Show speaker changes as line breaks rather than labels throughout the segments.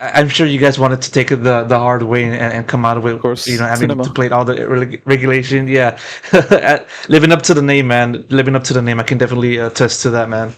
I'm sure you guys wanted to take it the hard way and come out with,
Of course,
having to
cinema.
play all the regulation. Yeah, living up to the name, man. Living up to the name. I can definitely attest to that, man.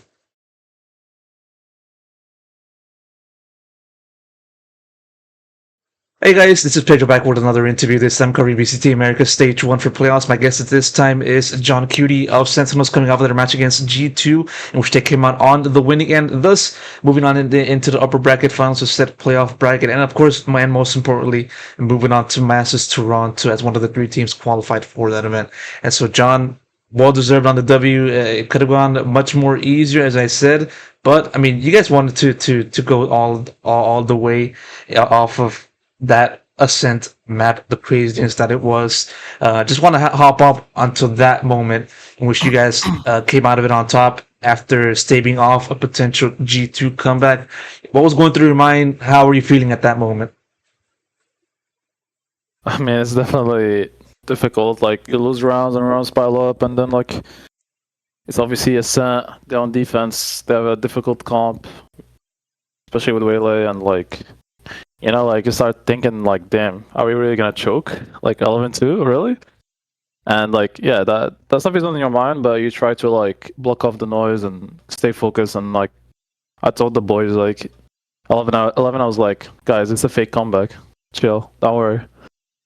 Hey guys, this is Pedro back with another interview. This time covering VCT Americas Stage 1 for playoffs. My guest at this time is johnqt of Sentinels, coming off of their match against G2, in which they came out on the winning end, thus moving on into the upper bracket finals to set playoff bracket. And of course, and most importantly, moving on to Masters Toronto as one of the 3 teams qualified for that event. And so, John, well deserved on the W. It could have gone much more easier, as I said. But I mean, you guys wanted to go all the way off of that ascent map, the craziness that it was. Just want to hop up onto that moment in which you guys came out of it on top after staving off a potential G2 comeback. What was going through your mind? How were you feeling at that moment?
I mean, it's definitely difficult. Like, you lose rounds and rounds pile up, and then like it's obviously Ascent. They're on defense. They have a difficult comp, especially with Waylay, and like, like you start thinking like, damn, are we really gonna choke? Like 11-2, really? And like, yeah, that stuff is on your mind, but you try to like block off the noise and stay focused. And like, I told the boys like 11 I was like, guys, it's a fake comeback. Chill, don't worry.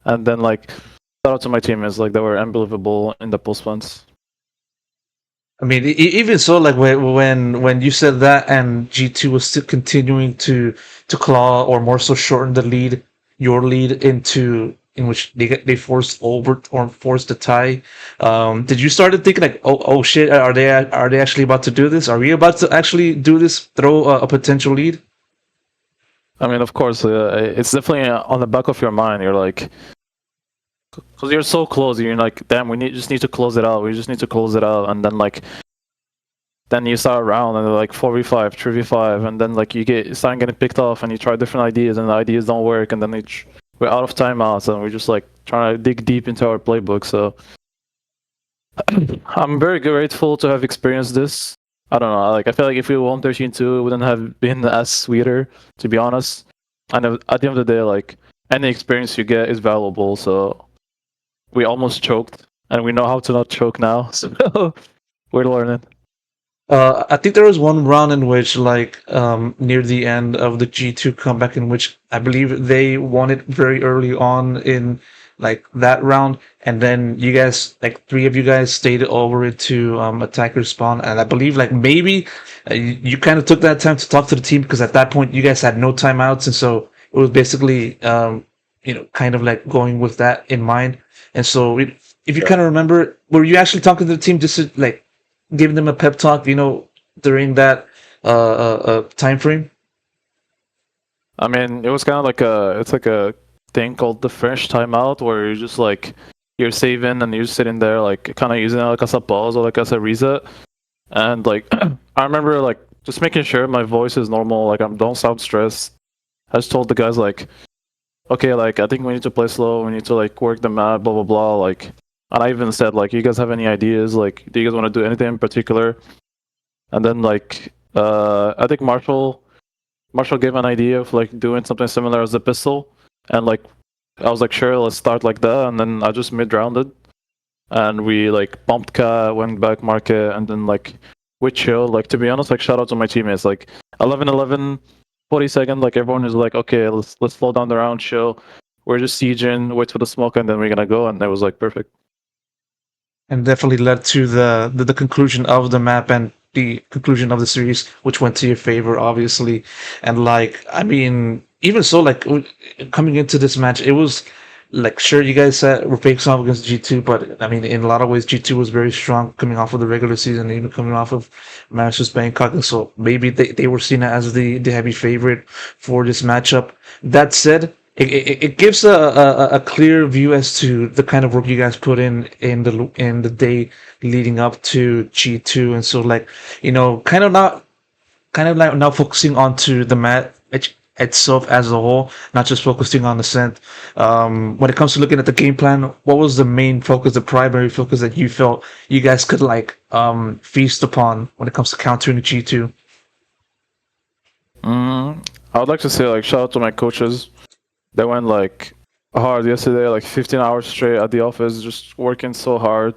And then like, shout out to my teammates, like they were unbelievable in the post ones.
I mean, even so, like when you said that, and G2 was still continuing to claw, or more so shorten the lead, your lead, in which they forced over or forced the tie. Did you start thinking like, oh shit, are they actually about to do this? Are we about to actually do this? Throw a potential lead?
I mean, of course, it's definitely on the back of your mind. You're like, because you're so close, you're like, damn, just need to close it out. We just need to close it out, and then like, then you start around and they're like 4v5, 3v5, and then like you start getting picked off, and you try different ideas, and the ideas don't work, and then we're out of timeouts, and we're just like trying to dig deep into our playbook. So I'm very grateful to have experienced this. I don't know, like I feel like if we won 13-2, it wouldn't have been as sweeter, to be honest. And at the end of the day, like any experience you get is valuable. So we almost choked, and we know how to not choke now. So we're learning.
I think there was one round in which, like, near the end of the G2 comeback, in which I believe they won it very early on in like that round, and then you guys, like 3 of you guys, stayed over it to attacker spawn, and I believe like maybe you kind of took that time to talk to the team, because at that point you guys had no timeouts, and so it was basically kind of like going with that in mind. And so if you kind of remember, were you actually talking to the team just to like giving them a pep talk, during that time frame?
I mean, it was kind of like it's like a thing called the French timeout, where you're just like, you're saving and you're sitting there like kind of using it like as a pause or like as a reset. And like, I remember like just making sure my voice is normal, like don't sound stressed. I just told the guys like, okay, like I think we need to play slow, we need to like work the map, blah blah blah, like. And I even said, like, you guys have any ideas? Like, do you guys want to do anything in particular? And then, like, I think Marshall gave an idea of, like, doing something similar as a pistol. And, like, I was like, sure, let's start like that. And then I just mid-rounded. And we, like, pumped cat, went back market, and then, like, we chilled. Like, to be honest, like, shout out to my teammates. Like, 11-11, 40 seconds, like, everyone is like, okay, let's slow down the round, chill. We're just sieging, wait for the smoke, and then we're gonna go. And it was, like, perfect.
And definitely led to the conclusion of the map and the conclusion of the series, which went to your favor, obviously. And like, I mean, even so, like coming into this match, it was like, sure, you guys were facing off against G2, but I mean, in a lot of ways, G2 was very strong coming off of the regular season, even coming off of Masters Bangkok, and so maybe they were seen as the heavy favorite for this matchup. That said, it gives a clear view as to the kind of work you guys put in the day leading up to G2, and so like, kind of like now focusing onto the mat itself as a whole, not just focusing on the scent. When it comes to looking at the game plan, what was the main focus, the primary focus that you felt you guys could like feast upon when it comes to countering G2?
I would like to say like shout out to my coaches. They went like hard yesterday, like 15 hours straight at the office, just working so hard,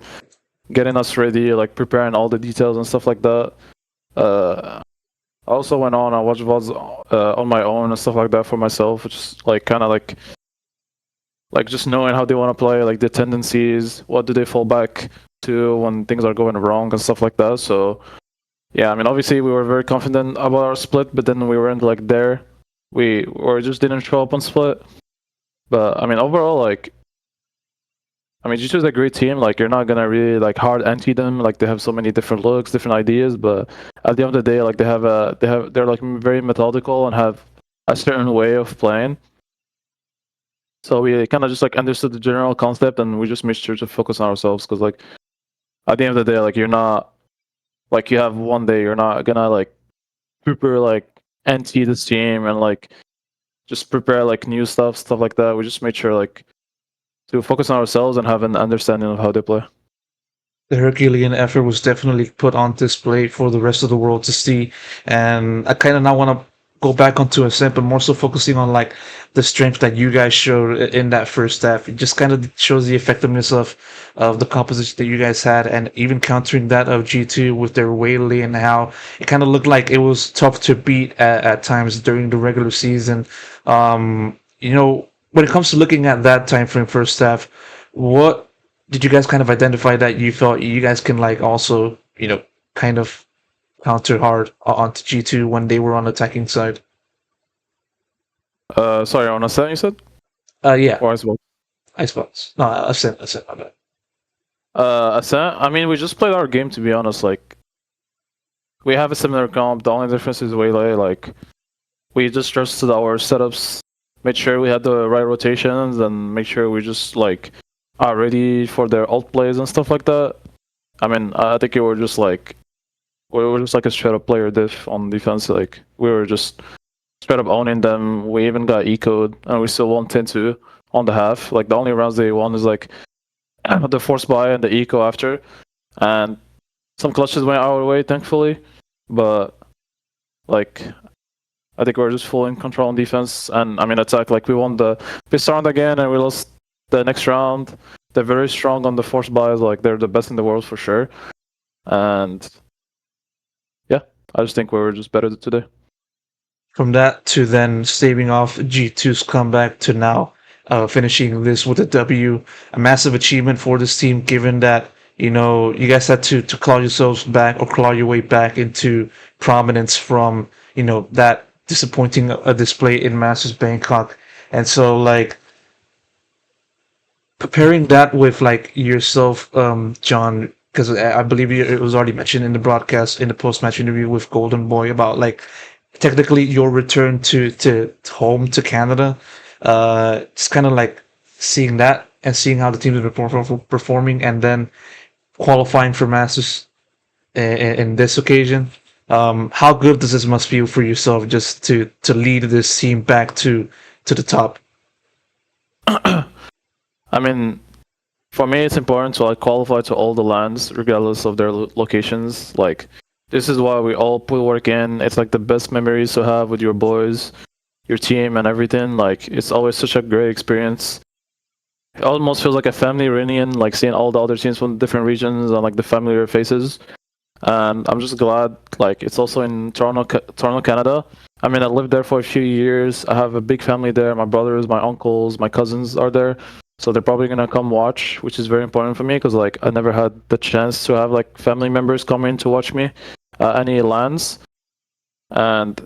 getting us ready, like preparing all the details and stuff like that. I also went on. I watched VODs on my own and stuff like that for myself, which is like kind of like just knowing how they want to play, like the tendencies, what do they fall back to when things are going wrong and stuff like that. So yeah, I mean, obviously we were very confident about our split, but then we weren't like there. We or just didn't show up on split. But I mean, overall, like, I mean, G2 is a great team. Like, you're not gonna really like hard anti them. Like, they have so many different looks, different ideas. But at the end of the day, like, they're like very methodical and have a certain way of playing. So we kind of just like understood the general concept, and we just made sure to focus on ourselves. Because like, at the end of the day, like, you're not like you have one day, you're not gonna like super like anti this team and like just prepare like new stuff like that. We just made sure like to focus on ourselves and have an understanding of how they play.
The Herculean effort was definitely put on display for the rest of the world to see. And I kind of now want to go back onto Ascent, but more so focusing on like the strength that you guys showed in that first half. It just kind of shows the effectiveness of the composition that you guys had, and even countering that of G2 with their Whaley and how it kind of looked like it was tough to beat at times during the regular season. You know, when it comes to looking at that time frame first half, what did you guys kind of identify that you felt you guys can like also, you know, kind of counter hard onto G2 when they were on the attacking side?
Sorry, on Ascent you said?
Yeah,
Or Icebox?
Icebox. No, Ascent, my bad.
Ascent. I mean, we just played our game to be honest. Like, we have a similar comp. The only difference is Waylay. Like, we just trusted our setups, made sure we had the right rotations, and make sure we just like are ready for their ult plays and stuff like that. I mean, I think we were just like a straight up player diff on defense. Like, we were just straight up owning them. We even got ecoed, and we still won 10-2 on the half. Like, the only rounds they won is like the force buy and the eco after, and some clutches went our way, thankfully. But like, I think we're just full in control on defense, and I mean attack. Like, we won the this round again, and we lost the next round. They're very strong on the force buys. Like, they're the best in the world for sure. And yeah, I just think we were just better today.
From that to then staving off G2's comeback to now finishing this with a W, a massive achievement for this team, given that, you know, you guys had to claw yourselves back or claw your way back into prominence from, you know, that disappointing display in Masters Bangkok. And so, like, preparing that with like yourself, John, because I believe it was already mentioned in the broadcast in the post match interview with Golden Boy about like technically your return to home to Canada. Just kind of like seeing that and seeing how the teams are performing, and then qualifying for Masters in this occasion. How good does this must feel for yourself just to lead this team back to the top?
I mean, for me, it's important to like qualify to all the lands, regardless of their locations. Like, this is why we all put work in. It's like the best memories to have with your boys, your team, and everything. Like, it's always such a great experience. It almost feels like a family reunion, like seeing all the other teams from different regions and like the familiar faces. And I'm just glad, like, it's also in Toronto, Canada. I mean, I lived there for a few years. I have a big family there. My brothers, my uncles, my cousins are there. So they're probably gonna come watch, which is very important for me because like I never had the chance to have like family members come in to watch me any lands, and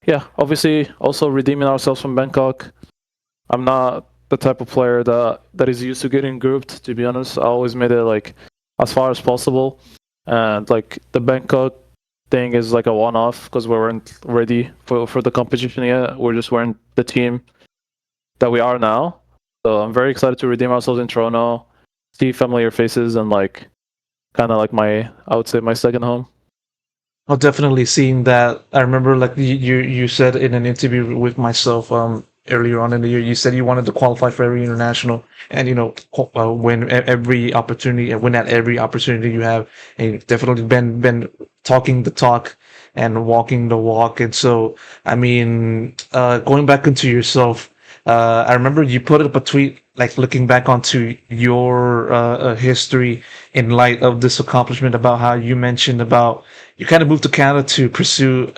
yeah, obviously also redeeming ourselves from Bangkok. I'm not the type of player that is used to getting grouped. To be honest, I always made it like as far as possible, and like the Bangkok thing is like a one-off because we weren't ready for the competition yet. We just weren't the team that we are now. So I'm very excited to redeem ourselves in Toronto, see familiar faces, and like kind of like I would say my second home.
Oh, definitely seeing that. I remember like you said in an interview with myself, earlier on in the year. You said you wanted to qualify for every international, and win every opportunity and win at every opportunity you have. And you've definitely been talking the talk and walking the walk. And so, I mean, going back into yourself, I remember you put up a tweet like looking back onto your history in light of this accomplishment, about how you mentioned about you kind of moved to Canada to pursue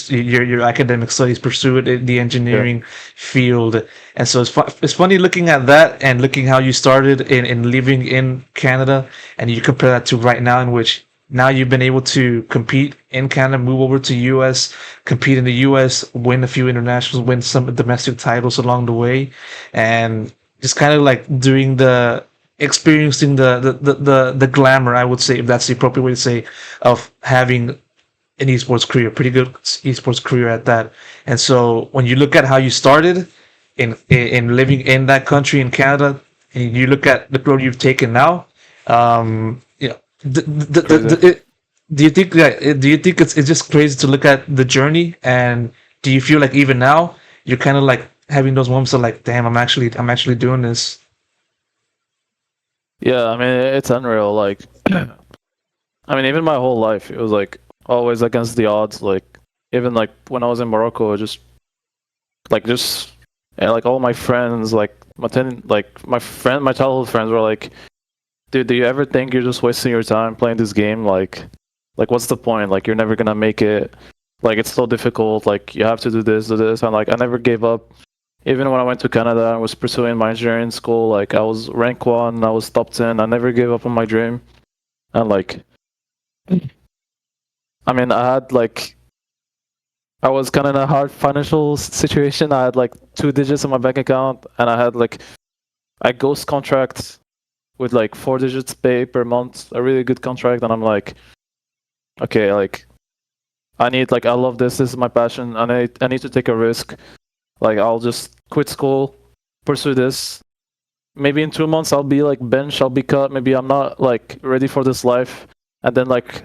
your academic studies, pursue it in the engineering field. And so it's funny looking at that and looking how you started in living in Canada, and you compare that to right now, in which now you've been able to compete in Canada, move over to US, compete in the US, win a few internationals, win some domestic titles along the way, and just kind of like experiencing the glamour, I would say, if that's the appropriate way to say, of having an esports career, pretty good esports career at that. And so when you look at how you started in living in that country in Canada, and you look at the road you've taken now, do you think it's just crazy to look at the journey? And do you feel like even now you're kind of like having those moments of like, damn, I'm actually doing this?
Yeah, I mean, it's unreal. Like, I mean, even my whole life, it was like always against the odds. Like, even like when I was in Morocco, and like all my friends, like my childhood friends were like, dude, do you ever think you're just wasting your time playing this game? Like what's the point? Like, you're never gonna make it. Like, it's so difficult. Like, you have to do this. And like, I never gave up. Even when I went to Canada, I was pursuing my engineering school. Like, I was rank 1, I was top 10. I never gave up on my dream. And like, I mean, I was kind of in a hard financial situation. I had like 2 digits in my bank account, and I had like a ghost contract with like 4 digits pay per month, a really good contract. And I'm like, okay, like, I love this. This is my passion. I need to take a risk. Like, I'll just quit school, pursue this. Maybe in 2 months I'll be like bench, I'll be cut. Maybe I'm not like ready for this life, and then like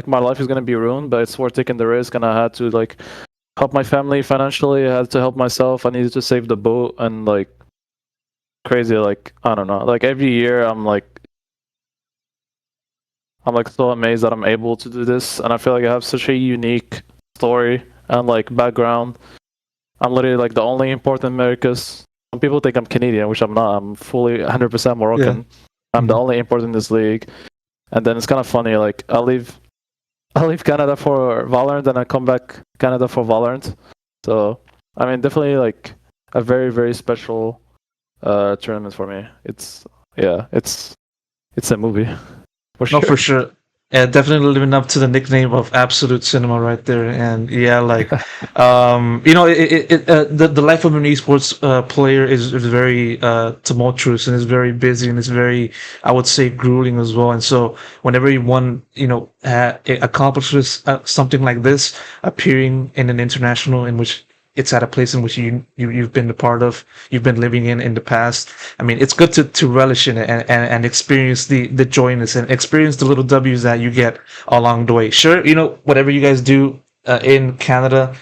my life is gonna be ruined. But it's worth taking the risk, and I had to like help my family financially. I had to help myself. I needed to save the boat, and like crazy. Like, I don't know. Like, every year I'm like so amazed that I'm able to do this, and I feel like I have such a unique story and like background. I'm literally like the only import in Americas. Some people think I'm Canadian, which I'm not. I'm fully 100% Moroccan. Yeah. I'm the only import in this league. And then it's kind of funny. Like, I leave Canada for Valorant, and I come back Canada for Valorant. So, I mean, definitely like a very, very special tournament for me. It's a movie. For sure.
No, for sure. Yeah, definitely living up to the nickname of Absolute Cinema right there. And yeah, like, the life of an esports player is very tumultuous, and is very busy, and is very, I would say, grueling as well. And so whenever one, accomplishes something like this, appearing in an international in which it's at a place in which you've been a part of, you've been living in the past. I mean, it's good to relish in it and experience the joyness and experience the little W's that you get along the way. Sure, whatever you guys do in Canada,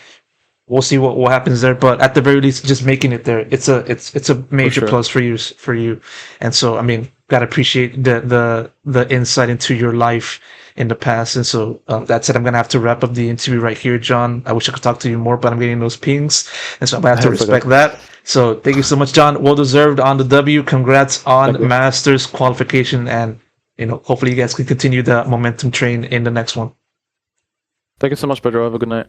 we'll see what happens there. But at the very least, just making it there, it's a major plus for you. And so, I mean, gotta appreciate the insight into your life in the past. And so that's it. I'm gonna have to wrap up the interview right here, John. I wish I could talk to you more, but I'm getting those pings, and so I'm gonna have to respect that. So thank you so much, John. Well deserved on the W. Congrats on Masters qualification, and hopefully you guys can continue the momentum train in the next one.
Thank you so much, Pedro. Have a good night.